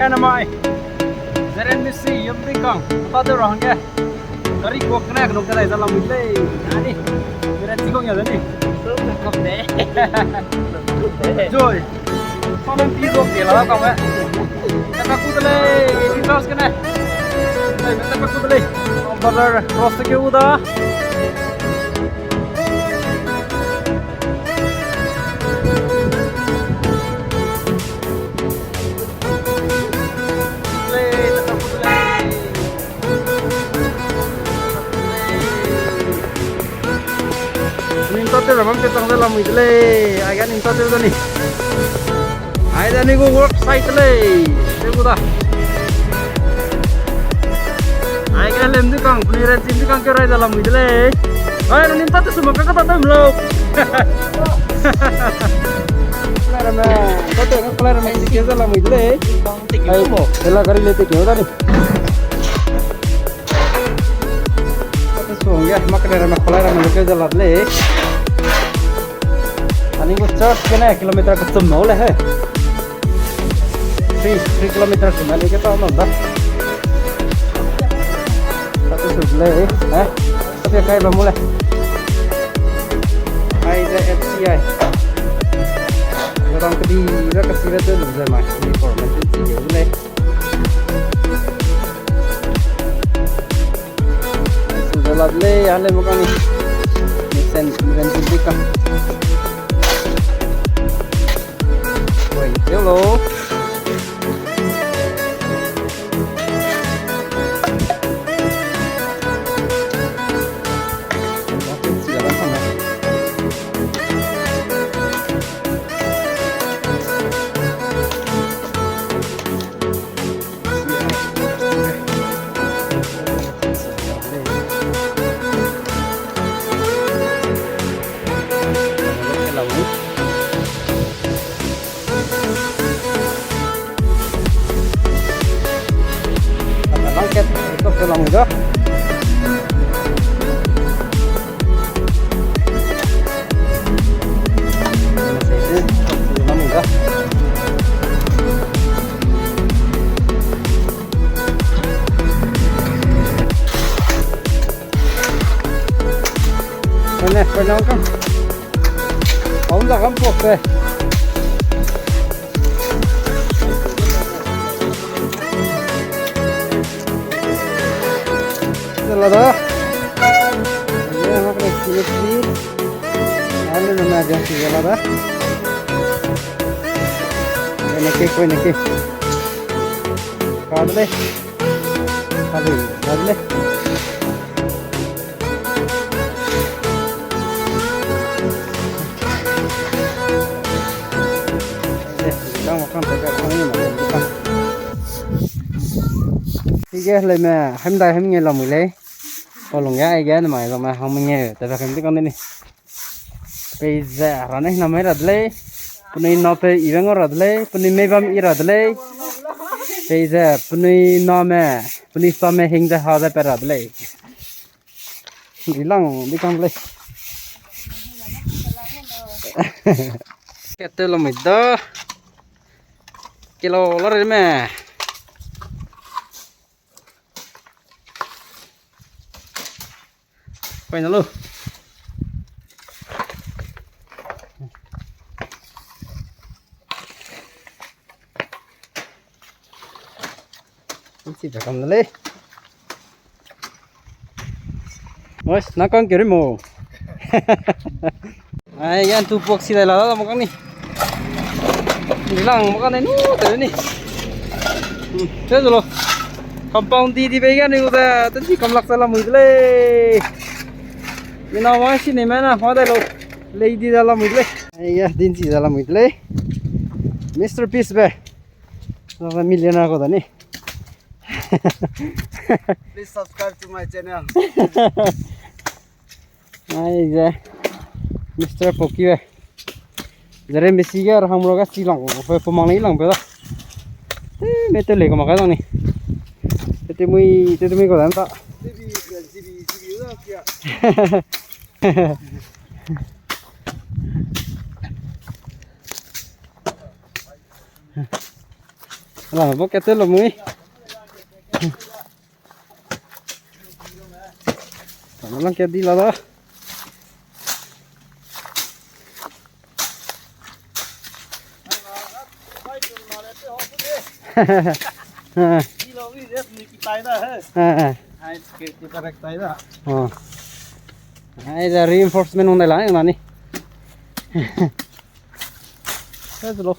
Cái năm mai Zeren Messi yếm đi còng to tiêu rồi kìa dari cuộc cái này cái này ra làm mình đây đi Zeren chỉ có nhiều đấy đi Không để. rồi sau đó tí ruộng để là còng ấy ta cút lên đi cross cái này đây ta cút lên border cross cái udah Nintote ramam ke tangda lam idle aga nintote dani ai dani go work site le seguda ai ga lem di kang plire sim di kang ke rai dalam idle ai nintote semua ka kata tam lo clara me tote ka clara me ke dalam idle ai mo ela kari lete ke dani ya makanya ramah clara me ke dalam le Ani को चर्च के ना किलोमीटर का तुम नौ ले है 3 किलोमीटर से मैंने के तो Nanda tapi sudah eh tapi kayak bamule ai da FCI orang kedua kasih itu bisa mah di format itu juga sudah ladle ale bukan nih sen kan hello ikut ke dalam itu ini penyangkang kamu tak kampuk deh Lada, ini aku kena sini, ada nama aja sih lada. Ini kek, kado deh, kado deh. Kita makan pakai ini makan. Tiga lima, hamda hamnya lah mulai. Kalau nggak aja nih mah sama hamnya, tapi kan itu kan ini. Pizza, rane namanya radle, punya nape irang radle, punya mebam iradle. Pizza, punya nama, punya sama hingga ada per radle. Hilang di kample. Kita lo mida, kilo lor mah. Quay nó luôn chỉ phải cầm nó lên ôi nó con kiểu đấy mồ ai ăn tu buộc xì này là một con đi lằng một con này nút tới đi thế rồi compound đi về cái này udah tadi cầm lạc ra làm mười lên Ginawa si ni mana hoda lo lady dalam idle ya dinsi dalam idle Mr. Peace be sama millionaire ko dani Please subscribe to my channel. ai ja Mr. Poki be Zeren Messi ga hamro ga silang ko pemang hilang be da mete le ko makai ni tete mui ko dan ta Cibi udah kia. là bốc cái tết là mới nó lăng kia đi là đó hay là reinforcement hôm nay lại là nè thế rồi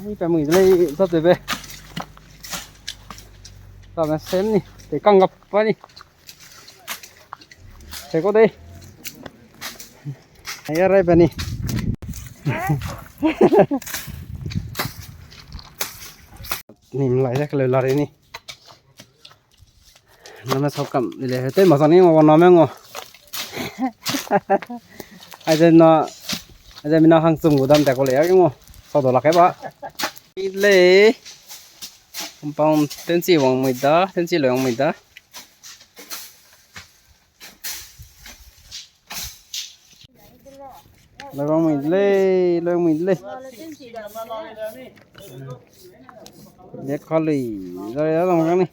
mấy cái mình lấy rất tuyệt vời tao là xem nè để căng ngập quá đi thế có đây hay ở đây bên này nhìn lại ra cái lời là đây nè nó mới sắp cầm để tới mà sao này mà còn nó mới ngô ai giờ mình nó hàng dùng của đâm tại có lẽ cái ngô sau đó là cái bả đi lê không bao tên gì vòng mày đó tên gì lượng mày đó lượng mày lê để khó lì rồi đó làm cái này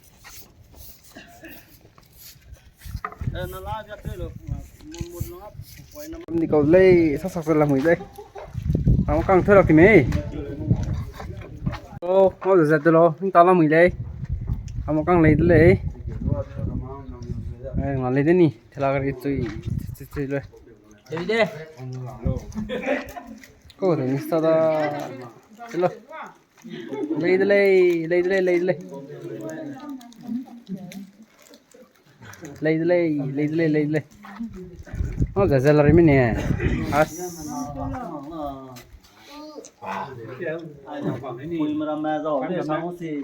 đi cầu lê sắc sắc là mày đây không càng thôi được thì mấy ô nó được rồi lo chúng ta làm mày đây không càng lấy lấy mà lấy đến nè thế là cái tôi rồi đi đi cô thì mình sao đó lo lấy nó giờ giờ là cái nè Pui mà làm giỏi về sao không gì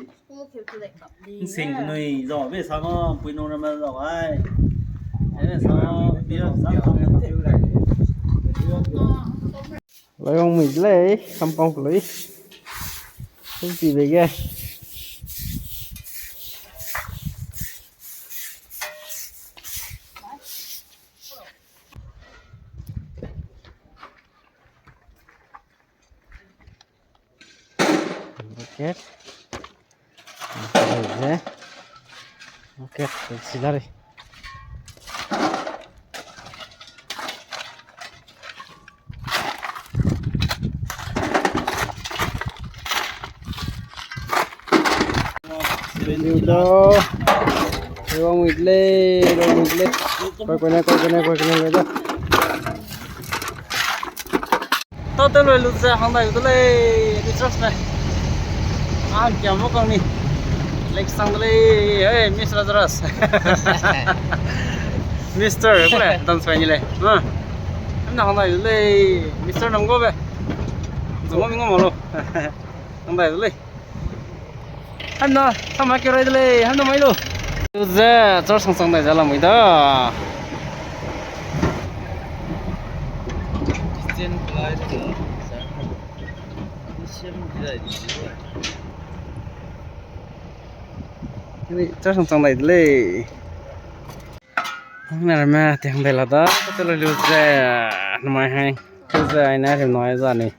sinh người giỏi về sao không pui nó làm giỏi thế là sao biết sao lấy ông mình lấy không phong lấy không gì về ghê ok đây ok xin ra đi điều đó điều ông nghịch lên quay này lấy đó tao tới rồi lụt ra hàng này tôi lấy đi trust này ăn chấm một con đi lấy sang lấy hey Mr. Lazarus Mr. cái này tao xoay như này em nào hàng này lấy Mr. nông góp vậy dùng một miếng ngon luôn hàng này lấy anh nó tham gia cái này lấy anh nó mấy luôn giờ cho sang này ra làm gì đó ini cho sang này lấy này mà tiếng đây là đó có thể là lưu ra nói hay lưu ra này thì nói ra này